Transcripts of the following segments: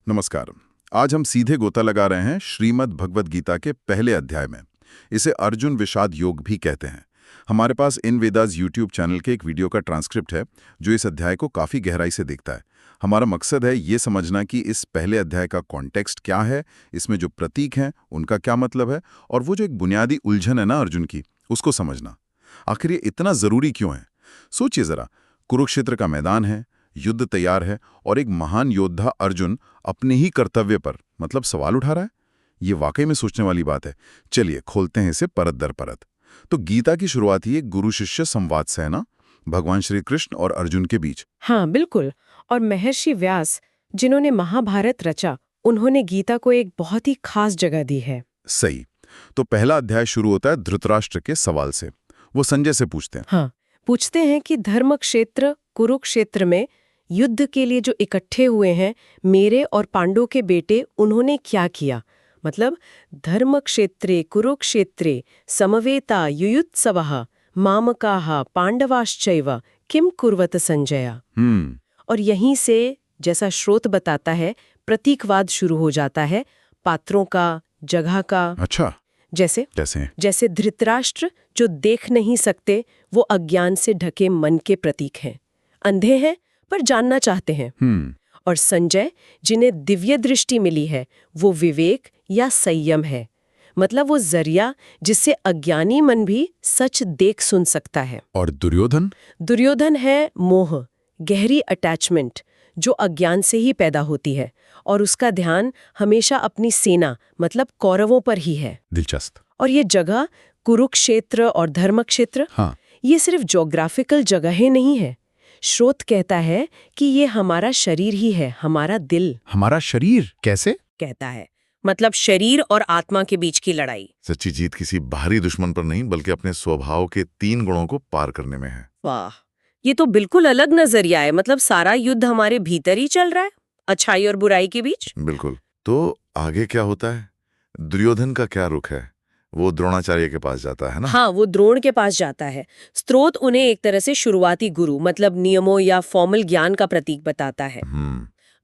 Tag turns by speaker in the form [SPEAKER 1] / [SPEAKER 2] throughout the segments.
[SPEAKER 1] नमस्कार। आज हम सीधे गोता लगा रहे हैं श्रीमद् भगवद गीता के पहले अध्याय में। इसे अर्जुन विषाद योग भी कहते हैं। हमारे पास इन वेदास यूट्यूब चैनल के एक वीडियो का ट्रांसक्रिप्ट है जो इस अध्याय को काफी गहराई से देखता है। हमारा मकसद है ये समझना कि इस पहले अध्याय का कॉन्टेक्स्ट क्या है, इसमें जो प्रतीक हैं उनका क्या मतलब है, और वो जो एक बुनियादी उलझन है ना अर्जुन की, उसको समझना। आखिर ये इतना जरूरी क्यों है? सोचिए जरा, कुरुक्षेत्र का मैदान है, युद्ध तैयार है और एक महान योद्धा अर्जुन अपने ही कर्तव्य पर मतलब सवाल उठा रहा है। ये वाकई में सोचने वाली बात है। चलिए खोलते हैं इसे परत दर परत। तो गीता की शुरुआत ही एक गुरु शिष्य संवाद से है ना, भगवान श्री कृष्ण और अर्जुन के बीच।
[SPEAKER 2] हाँ बिल्कुल। और महर्षि व्यास जिन्होंने महाभारत रचा, उन्होंने गीता को एक बहुत ही खास जगह दी है।
[SPEAKER 1] सही। तो पहला अध्याय शुरू होता है धृतराष्ट्र के सवाल से। वो संजय से पूछते हैं।
[SPEAKER 2] हाँ, पूछते हैं कि धर्म क्षेत्र कुरुक्षेत्र में युद्ध के लिए जो इकट्ठे हुए हैं मेरे और पांडु के बेटे, उन्होंने क्या किया? मतलब धर्म क्षेत्रे कुरुक्षेत्रे समवेता युयुत्सवः मामकाः पांडवाश्चैव किम कुर्वत संजया। और यहीं से, जैसा श्रोत बताता है, प्रतीकवाद शुरू हो जाता है, पात्रों का, जगह का।
[SPEAKER 1] अच्छा,
[SPEAKER 2] जैसे धृतराष्ट्र जो देख नहीं सकते, वो अज्ञान से ढके मन के प्रतीक हैं। अंधे हैं पर जानना चाहते हैं। और संजय जिन्हें दिव्य दृष्टि मिली है, वो विवेक या संयम है। मतलब वो जरिया जिससे अज्ञानी मन भी सच देख सुन सकता है।
[SPEAKER 1] और दुर्योधन
[SPEAKER 2] है मोह, गहरी अटैचमेंट जो अज्ञान से ही पैदा होती है, और उसका ध्यान हमेशा अपनी सेना मतलब कौरवों पर ही है।
[SPEAKER 1] दिलचस्प।
[SPEAKER 2] और ये जगह कुरुक्षेत्र और धर्मक्षेत्र,
[SPEAKER 1] हाँ,
[SPEAKER 2] ये सिर्फ ज्योग्राफिकल जगहें नहीं है। श्रोत कहता है कि ये हमारा शरीर ही है, हमारा दिल।
[SPEAKER 1] हमारा शरीर कैसे?
[SPEAKER 2] कहता है मतलब शरीर और आत्मा के बीच की लड़ाई।
[SPEAKER 3] सच्ची जीत किसी बाहरी दुश्मन पर नहीं, बल्कि अपने स्वभाव के 3 गुणों को पार करने में है।
[SPEAKER 2] वाह, ये तो बिल्कुल अलग नजरिया है। मतलब सारा युद्ध हमारे भीतर ही चल रहा है, अच्छाई और बुराई के बीच।
[SPEAKER 3] बिल्कुल। तो आगे क्या होता है? दुर्योधन का क्या रुख है? वो द्रोणाचार्य के पास जाता है ना?
[SPEAKER 2] हाँ, वो द्रोण के पास जाता है। स्त्रोत उन्हें एक तरह से शुरुआती गुरु मतलब नियमों या फॉर्मल ज्ञान का प्रतीक बताता है।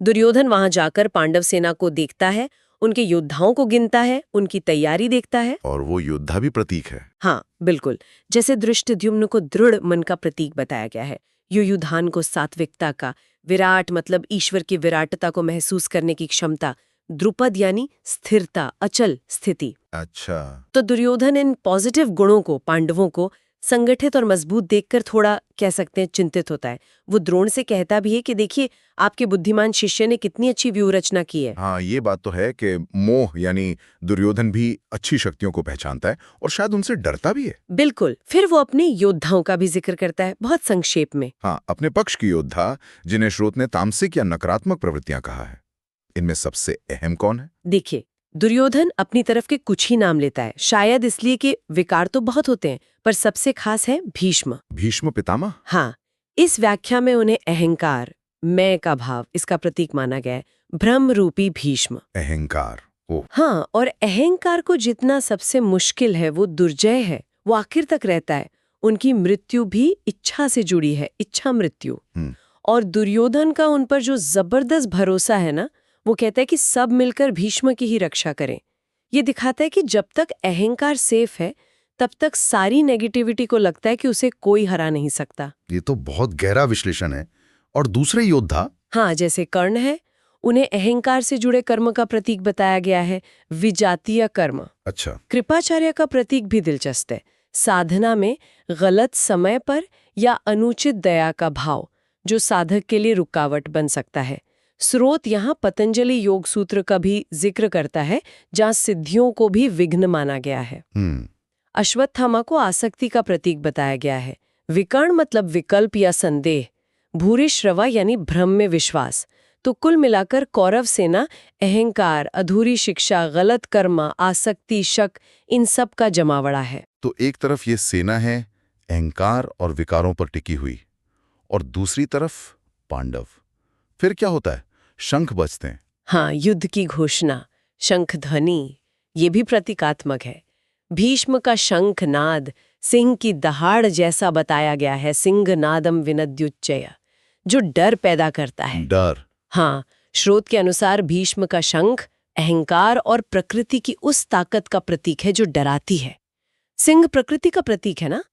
[SPEAKER 2] दुर्योधन वहां जाकर पांडव सेना को देखता है, उनके योद्धाओं को गिनता है, उनकी तैयारी देखता है।
[SPEAKER 3] और वो योद्धा भी प्रतीक है।
[SPEAKER 2] हाँ बिल्कुल, जैसे धृष्टद्युम्न को दृढ़ मन का प्रतीक बताया गया है, युयुधान को सात्विकता का, विराट मतलब ईश्वर की विराटता को महसूस करने की क्षमता, द्रुपद यानी स्थिरता, अचल स्थिति।
[SPEAKER 3] अच्छा,
[SPEAKER 2] तो दुर्योधन इन पॉजिटिव गुणों को, पांडवों को संगठित और मजबूत देखकर थोड़ा कह सकते हैं चिंतित होता है। वो द्रोण से कहता भी है कि देखिए आपके बुद्धिमान शिष्य ने कितनी अच्छी व्यूह रचना की है।
[SPEAKER 1] हाँ, ये बात तो है कि मोह यानी दुर्योधन भी अच्छी शक्तियों को पहचानता है और शायद उनसे डरता भी है।
[SPEAKER 2] बिल्कुल। फिर वो अपने योद्धाओं का भी जिक्र करता है, बहुत संक्षेप में।
[SPEAKER 1] हाँ, अपने पक्ष की योद्धा जिन्हें श्रोत ने तामसिक या नकारात्मक प्रवृत्तियां कहा है। इनमें सबसे अहम कौन है?
[SPEAKER 2] देखिए, दुर्योधन अपनी तरफ के कुछ ही नाम लेता है, शायद इसलिए कि विकार तो बहुत होते हैं, पर सबसे खास है भीष्म।
[SPEAKER 1] भीष्म पितामह?
[SPEAKER 2] हाँ, इस व्याख्या में उन्हें अहंकार, मैं का भाव इसका प्रतीक माना गया है। भ्रम रूपी भीष्म।
[SPEAKER 1] अहंकार। ओ।
[SPEAKER 2] हाँ, और अहंकार को जितना सबसे मुश्किल है वो दुर्जय है, वो आखिर तक रहता है। उनकी मृत्यु भी इच्छा से जुड़ी है, इच्छा मृत्यु। और दुर्योधन का उन पर जो जबरदस्त भरोसा है ना, वो कहता है कि सब मिलकर भीष्म की ही रक्षा करें। ये दिखाता है कि जब तक अहंकार सेफ है, तब तक सारी नेगेटिविटी को लगता है कि उसे कोई हरा नहीं सकता।
[SPEAKER 3] ये तो बहुत गहरा विश्लेषण है। और दूसरे योद्धा?
[SPEAKER 2] हाँ, जैसे कर्ण है, उन्हें अहंकार से जुड़े कर्म का प्रतीक बताया गया है, विजातीय कर्म।
[SPEAKER 1] अच्छा।
[SPEAKER 2] कृपाचार्य का प्रतीक भी दिलचस्प है, साधना में गलत समय पर या अनुचित दया का भाव, जो साधक के लिए रुकावट बन सकता है। स्रोत यहाँ पतंजलि योग सूत्र का भी जिक्र करता है, जहाँ सिद्धियों को भी विघ्न माना गया है। अश्वत्थामा को आसक्ति का प्रतीक बताया गया है। विकर्ण मतलब विकल्प या संदेह, भूरिश्रवा यानी भ्रम में विश्वास। तो कुल मिलाकर कौरव सेना अहंकार, अधूरी शिक्षा, गलत कर्म, आसक्ति, शक, इन सब का जमावड़ा है।
[SPEAKER 3] तो एक तरफ ये सेना है अहंकार और विकारों पर टिकी हुई, और दूसरी तरफ पांडव। फिर क्या होता है? शंख बजते हैं।
[SPEAKER 2] हाँ, युद्ध की घोषणा, शंख ध्वनि, ये भी प्रतीकात्मक है। भीष्म का शंख नाद सिंह की दहाड़ जैसा बताया गया है, सिंह नादम विनद्युच्चय, जो डर पैदा करता है।
[SPEAKER 3] डर?
[SPEAKER 2] हाँ, स्रोत के अनुसार भीष्म का शंख अहंकार और प्रकृति की उस ताकत का प्रतीक है जो डराती है। सिंह प्रकृति का प्रतीक है ना।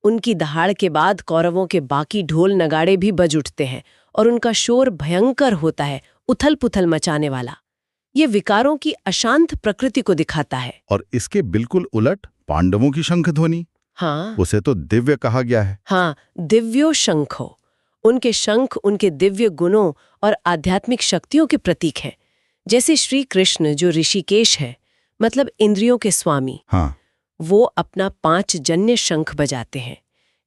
[SPEAKER 2] उनकी दहाड़ के बाद कौरवों के बाकी ढोल नगाड़े भी बज उठते हैं और उनका शोर भयंकर होता है, उथल पुथल मचाने वाला। ये विकारों की अशांत प्रकृति को दिखाता है।
[SPEAKER 3] और इसके बिल्कुल उलट पांडवों की शंख ध्वनि,
[SPEAKER 2] हाँ
[SPEAKER 3] उसे तो दिव्य कहा गया है।
[SPEAKER 2] हाँ, दिव्यो शंखो। उनके शंख उनके दिव्य गुणों और आध्यात्मिक शक्तियों के प्रतीक हैं। जैसे श्री कृष्ण जो ऋषिकेश है, मतलब इंद्रियों के स्वामी,
[SPEAKER 3] हाँ,
[SPEAKER 2] वो अपना 5 जन्य शंख बजाते हैं।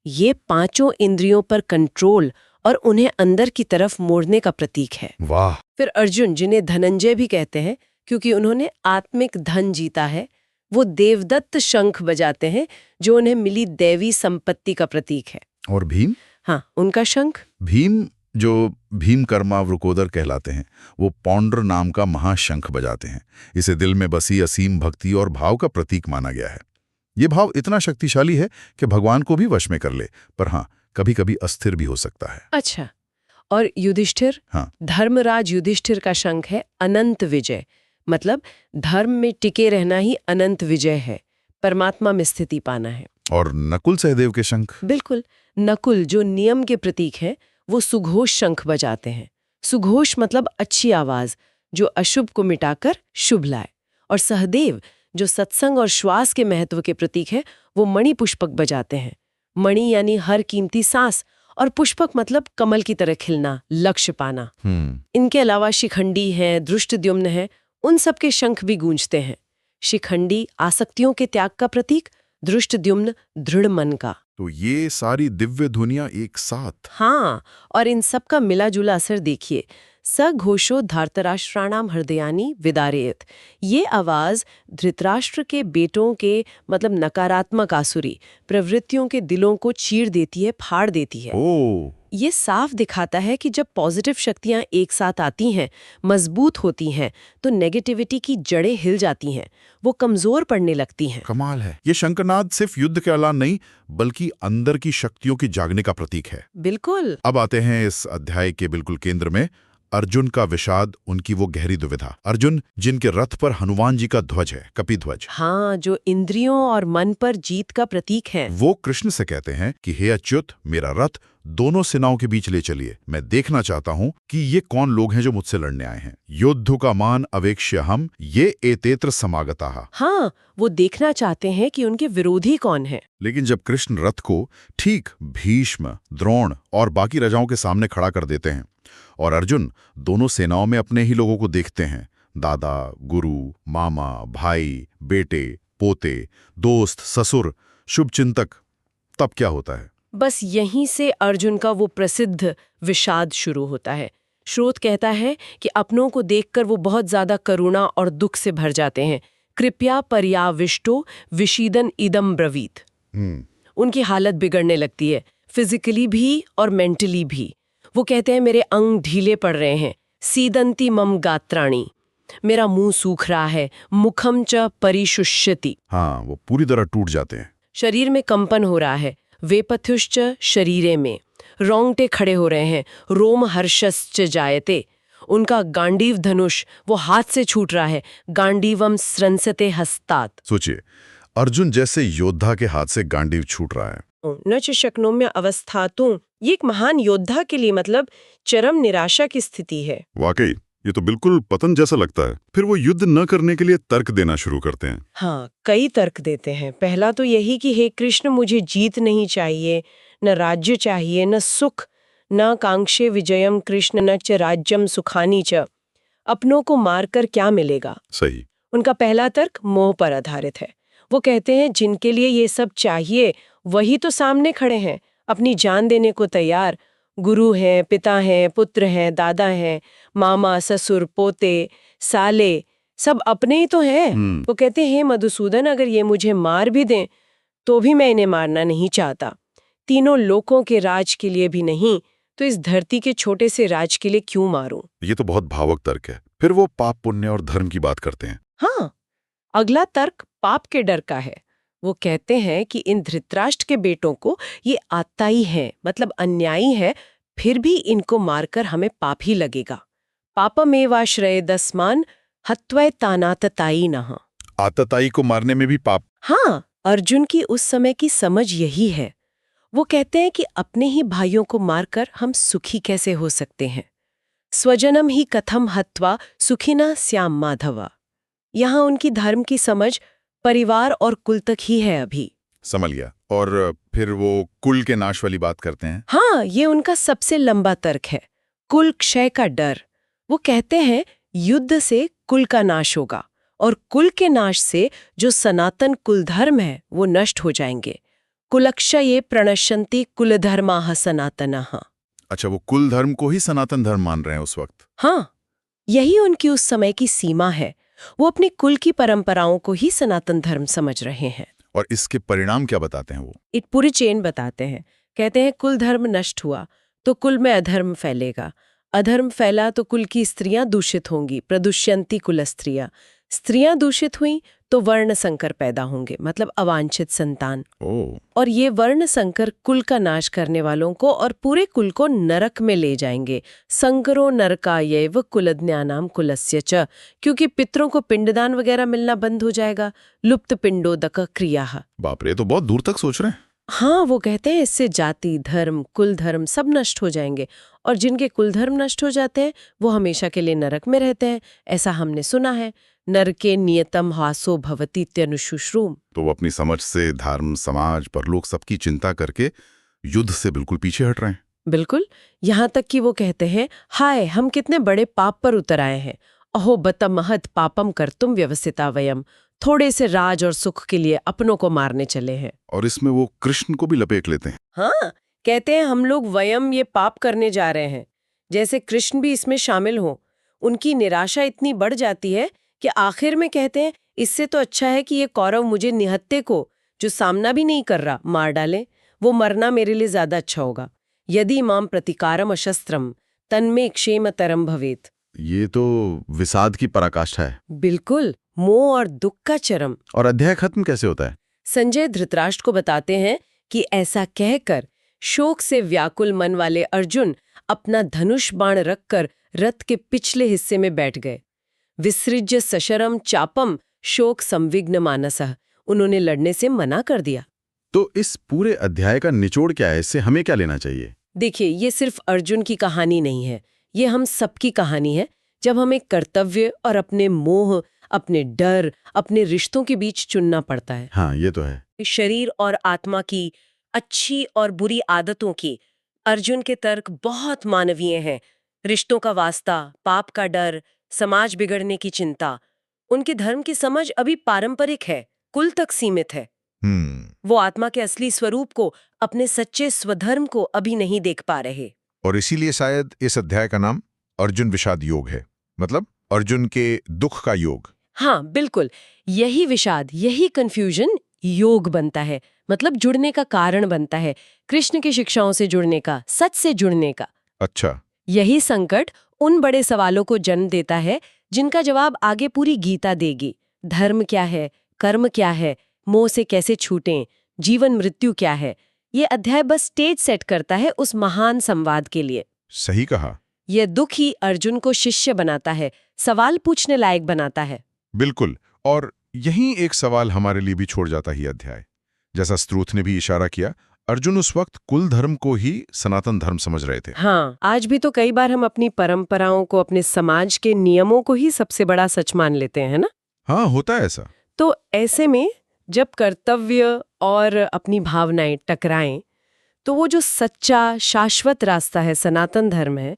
[SPEAKER 2] ये 5 इंद्रियों पर कंट्रोल और उन्हें अंदर की तरफ मोड़ने का प्रतीक है।
[SPEAKER 3] वाह।
[SPEAKER 2] फिर अर्जुन, जिन्हें धनंजय भी कहते हैं क्योंकि उन्होंने आत्मिक धन जीता है, वो देवदत्त शंख बजाते हैं जो उन्हें मिली दैवी संपत्ति का प्रतीक है।
[SPEAKER 3] और भीम?
[SPEAKER 2] हाँ, उनका शंख?
[SPEAKER 3] भीम, जो भीमकर्मा वृकोदर कहलाते हैं, वो पौंड्र नाम का महाशंख बजाते हैं। इसे दिल में बसी असीम भक्ति और भाव का प्रतीक माना गया है। ये भाव इतना शक्तिशाली है कि भगवान को भी वश में कर ले, पर हाँ, कभी-कभी अस्थिर भी हो सकता है।
[SPEAKER 2] अच्छा, और युधिष्ठिर?
[SPEAKER 3] हाँ,
[SPEAKER 2] धर्मराज युधिष्ठिर का शंख है अनंत विजय। मतलब धर्म में टिके रहना ही अनंत विजय है, परमात्मा में स्थिति पाना है।
[SPEAKER 3] और नकुल सहदेव के शंख?
[SPEAKER 2] बिल्कुल, नकुल जो नियम के प्रतीक है, वो सुघोष शंख बजाते हैं। सुघोष मतलब अच्छी आवाज जो अशुभ को मिटाकर शुभ लाए। और सहदेव जो सत्संग और श्वास के महत्व के प्रतीक है, वो मणि पुष्पक बजाते हैं। मणि यानी हर कीमती सांस, और पुष्पक मतलब कमल की तरह खिलना, लक्ष्य पाना। इनके अलावा शिखंडी है, धृष्टद्युम्न है, उन सब के शंख भी गूंजते हैं। शिखंडी आसक्तियों के त्याग का प्रतीक, धृष्टद्युम्न दृढ़ मन का।
[SPEAKER 3] तो ये सारी दिव्य ध्वनियां एक साथ।
[SPEAKER 2] हाँ, और इन सब का मिला जुला असर देखिए। सघोषो धार्तराष्ट्राणाम हृदयानि विदारयेत। ये आवाज धृतराष्ट्र के बेटों के मतलब नकारात्मक आसुरी प्रवृत्तियों के दिलों को चीर देती है, फाड़ देती है।
[SPEAKER 3] ओह,
[SPEAKER 2] ये साफ दिखाता है कि जब पॉजिटिव शक्तियां एक साथ आती हैं, मजबूत होती हैं, तो नेगेटिविटी की जड़ें हिल जाती हैं, वो कमजोर पड़ने लगती हैं।
[SPEAKER 3] कमाल है। ये शंखनाद सिर्फ युद्ध के ऐलान नहीं, बल्कि अंदर की शक्तियों की जागने का प्रतीक है।
[SPEAKER 2] बिल्कुल।
[SPEAKER 3] अब आते हैं इस अध्याय के बिल्कुल केंद्र में, अर्जुन का विषाद, उनकी वो गहरी दुविधा। अर्जुन, जिनके रथ पर हनुमान जी का ध्वज है, कपिध्वज।
[SPEAKER 2] हाँ, जो इंद्रियों और मन पर जीत का प्रतीक है।
[SPEAKER 3] वो कृष्ण से कहते हैं कि हे अच्युत, मेरा रथ दोनों सेनाओं के बीच ले चलिए। मैं देखना चाहता हूँ कि ये कौन लोग हैं जो मुझसे लड़ने आए हैं। योद्धु का मान अवेक्ष्य हम, ये एतेत्र समागताः।
[SPEAKER 2] हाँ, वो देखना चाहते हैं कि उनके विरोधी कौन है।
[SPEAKER 3] लेकिन जब कृष्ण रथ को ठीक भीष्म, द्रोण और बाकी राजाओं के सामने खड़ा कर देते हैं और अर्जुन दोनों सेनाओं में अपने ही लोगों को देखते हैं, दादा, गुरु, मामा, भाई, बेटे, पोते, दोस्त, ससुर, शुभचिंतक, तब क्या होता है?
[SPEAKER 2] बस यहीं से अर्जुन का वो प्रसिद्ध विषाद शुरू होता है। स्रोत कहता है कि अपनों को देखकर वो बहुत ज्यादा करुणा और दुख से भर जाते हैं। कृपया पर्याविष्टो विषीदन इदम ब्रवीत। उनकी हालत बिगड़ने लगती है, फिजिकली भी और मेंटली भी। वो कहते हैं मेरे अंग ढीले पड़ रहे हैं। सीदंती मम गात्राणी, मेरा मुंह सूख रहा है। मुखम च परिशुष्यति,
[SPEAKER 3] हाँ, वो पूरी तरह टूट जाते हैं।
[SPEAKER 2] शरीर में कंपन हो रहा है। वेपथुश्च शरीरे में, रोंगटे खड़े हो रहे हैं। रोम हर्षश्च जायते, उनका गांडीव धनुष वो हाथ से छूट रहा है। गांडीवम स्रंसते हस्तात।
[SPEAKER 3] सोचिए, अर्जुन जैसे योद्धा के हाथ से गांडीव छूट रहा है।
[SPEAKER 2] न च शक्नोम्य अवस्थातुं, ये एक महान योद्धा के लिए मतलब चरम निराशा की स्थिति है।
[SPEAKER 4] वाकई ये तो बिल्कुल पतन जैसा लगता है। फिर वो युद्ध न करने के लिए तर्क देना शुरू करते हैं।
[SPEAKER 2] हाँ, कई तर्क देते हैं। पहला तो यही कि हे कृष्ण, मुझे जीत नहीं चाहिए, न राज्य चाहिए, न सुख, न कांक्षे विजयम कृष्ण, न च राज्यम सुखानी च। अपनों को मारकर क्या मिलेगा?
[SPEAKER 4] सही।
[SPEAKER 2] उनका पहला तर्क मोह पर आधारित है। वो कहते हैं जिनके लिए ये सब चाहिए वही तो सामने खड़े हैं, अपनी जान देने को तैयार। गुरु हैं, पिता हैं, पुत्र हैं, दादा हैं, मामा, ससुर, पोते, साले, सब अपने ही तो हैं। वो कहते हैं मधुसूदन, अगर ये मुझे मार भी दें तो भी मैं इन्हें मारना नहीं चाहता। तीनों लोकों के राज के लिए भी नहीं, तो इस धरती के छोटे से राज के लिए क्यों मारूं?
[SPEAKER 3] ये तो बहुत भावुक तर्क है। फिर वो पाप, पुण्य और धर्म की बात करते हैं।
[SPEAKER 2] हाँ, अगला तर्क पाप के डर का है। वो कहते हैं कि इन धृतराष्ट्र के बेटों को ये आताई है, मतलब अन्यायी है, फिर भी इनको मारकर हमें पाप ही लगेगा। पापमेवाश्रयेदस्मान् हत्वैतानाततायिनः।
[SPEAKER 3] आतताई को मारने में भी पाप।
[SPEAKER 2] हाँ, अर्जुन की उस समय की समझ यही है। वो कहते हैं कि अपने ही भाइयों को मारकर हम सुखी कैसे हो सकते हैं। स्वजनम ही कथम हत्वा सुखिना स्याम माधवा। यहाँ उनकी धर्म की समझ परिवार और कुल तक ही है अभी।
[SPEAKER 3] समझ लिया। और फिर वो कुल के नाश वाली बात करते हैं।
[SPEAKER 2] हाँ, ये उनका सबसे लंबा तर्क है, कुल क्षय का डर। वो कहते हैं युद्ध से कुल का नाश होगा और कुल के नाश से जो सनातन कुल धर्म है वो नष्ट हो जाएंगे। कुलक्षये प्रणश्यन्ति कुलधर्माः सनातनः।
[SPEAKER 3] अच्छा, वो कुल धर्म को ही सनातन धर्म मान रहे हैं उस वक्त।
[SPEAKER 2] हाँ, यही उनकी उस समय की सीमा है। वो अपनी कुल की परंपराओं को ही सनातन धर्म समझ रहे हैं।
[SPEAKER 3] और इसके परिणाम क्या बताते हैं वो?
[SPEAKER 2] एक पूरी चेन बताते हैं। कहते हैं कुल धर्म नष्ट हुआ तो कुल में अधर्म फैलेगा, अधर्म फैला तो कुल की स्त्रियां दूषित होंगी, प्रदुष्यंती कुल स्त्रियां। स्त्रियां दूषित हुई तो वर्ण संकर पैदा होंगे, मतलब अवांछित संतान। और ये वर्ण संकर कुल का नाश करने वालों को और पूरे कुल को नरक में ले जाएंगे। संकरो नरकायैव कुलज्ञानाम कुलस्य च, क्योंकि पितरों को पिंडदान वगैरह मिलना बंद हो जाएगा। लुप्त पिंडोदक क्रिया।
[SPEAKER 3] बाप रे, तो बहुत दूर तक सोच रहे हैं।
[SPEAKER 2] हाँ, वो कहते हैं इससे जाति धर्म कुल धर्म सब नष्ट हो जाएंगे और जिनके कुल धर्म नष्ट हो जाते हैं वो हमेशा के लिए नरक में रहते हैं। ऐसा हमने सुना है, नरके नियतम हासो भवतीत्यनुशुश्रूम।
[SPEAKER 3] तो वो अपनी समझ से धर्म, समाज, परलोक सबकी चिंता करके युद्ध से बिल्कुल पीछे हट रहे हैं।
[SPEAKER 2] बिल्कुल, यहाँ तक कि वो कहते हैं हाय हम कितने बड़े पाप पर उतर आए हैं। अहो बत महत पापम कर्तुम व्यवसिता वयम। थोड़े से राज और सुख के लिए अपनों को मारने चले हैं।
[SPEAKER 3] और इसमें वो कृष्ण को भी लपेट लेते हैं।
[SPEAKER 2] हाँ, कहते हैं हम लोग वयम ये पाप करने जा रहे हैं, जैसे कृष्ण भी इसमें शामिल हो। उनकी निराशा इतनी बढ़ जाती है कि आखिर में कहते हैं इससे तो अच्छा है कि ये कौरव मुझे निहत्ते को, जो सामना भी नहीं कर रहा, मार डाले। वो मरना मेरे लिए ज्यादा अच्छा होगा। यदि माम प्रतिकारम अशस्त्रम तन्मे क्षेमतरम भवेत।
[SPEAKER 3] ये तो विषाद की पराकाष्ठा है।
[SPEAKER 2] बिल्कुल, मोह और दुख का चरम।
[SPEAKER 3] और अध्याय खत्म कैसे होता है?
[SPEAKER 2] संजय धृतराष्ट्र को बताते हैं कि ऐसा कहकर शोक से व्याकुल मन वाले अर्जुन अपना धनुष बाण रखकर रथ के पिछले हिस्से में बैठ गए। विसृज्य सशरम चापम शोक संविघ्न मानसः। उन्होंने लड़ने से मना कर दिया।
[SPEAKER 3] तो इस पूरे अध्याय का निचोड़ क्या है? इससे हमें क्या लेना चाहिए?
[SPEAKER 2] देखिए, ये सिर्फ अर्जुन की कहानी नहीं है, ये हम सबकी कहानी है। जब हमें कर्तव्य और अपने मोह, अपने डर, अपने रिश्तों के बीच चुनना पड़ता है।
[SPEAKER 3] हाँ, ये तो है।
[SPEAKER 2] शरीर और आत्मा की, अच्छी और बुरी आदतों की। अर्जुन के तर्क बहुत मानवीय हैं। रिश्तों का वास्ता, पाप का डर, समाज बिगड़ने की चिंता। उनके धर्म की समझ अभी पारंपरिक है, कुल तक सीमित है। वो आत्मा के असली स्वरूप को, अपने सच्चे स्वधर्म को अभी नहीं देख पा रहे।
[SPEAKER 5] और इसीलिए शायद इस अध्याय का नाम अर्जुन विषाद योग है, मतलब अर्जुन के दुख का योग।
[SPEAKER 2] हाँ, बिल्कुल, यही विषाद, यही कंफ्यूजन योग बनता है, मतलब जुड़ने का कारण बनता है, कृष्ण की शिक्षाओं से जुड़ने का, सच से जुड़ने का।
[SPEAKER 5] अच्छा,
[SPEAKER 2] यही संकट उन बड़े सवालों को जन्म देता है जिनका जवाब आगे पूरी गीता देगी। धर्म क्या है, कर्म क्या है, मोह से कैसे छूटें, जीवन मृत्यु क्या है। ये अध्याय बस स्टेज सेट करता है उस महान संवाद के लिए।
[SPEAKER 5] सही कहा।
[SPEAKER 2] यह दुख ही अर्जुन को शिष्य बनाता है, सवाल पूछने लायक बनाता है।
[SPEAKER 5] बिल्कुल। और यहीं एक सवाल हमारे लिए भी छोड़ जाता ही अध्याय। जैसा स्त्रोत ने भी इशारा किया, अर्जुन उस वक्त कुल धर्म को ही सनातन धर्म समझ रहे थे।
[SPEAKER 2] हाँ, आज भी तो कई बार हम अपनी परंपराओं को, अपने समाज के नियमों को ही सबसे बड़ा सच मान लेते हैं, ना?
[SPEAKER 5] हाँ, होता है ऐसा।
[SPEAKER 2] तो ऐसे में जब कर्तव्य और अपनी भावनाएं टकराएं, तो वो जो सच्चा शाश्वत रास्ता है, सनातन धर्म है,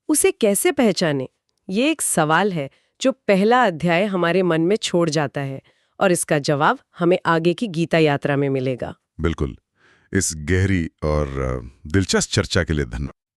[SPEAKER 2] उसे कैसे पहचाने? ये एक सवाल है जो पहला अध्याय हमारे मन में छोड़ जाता है, और इसका जवाब हमें आगे की गीता यात्रा में मिलेगा।
[SPEAKER 3] बिल्कुल। इस गहरी और दिलचस्प चर्चा के लिए धन्यवाद।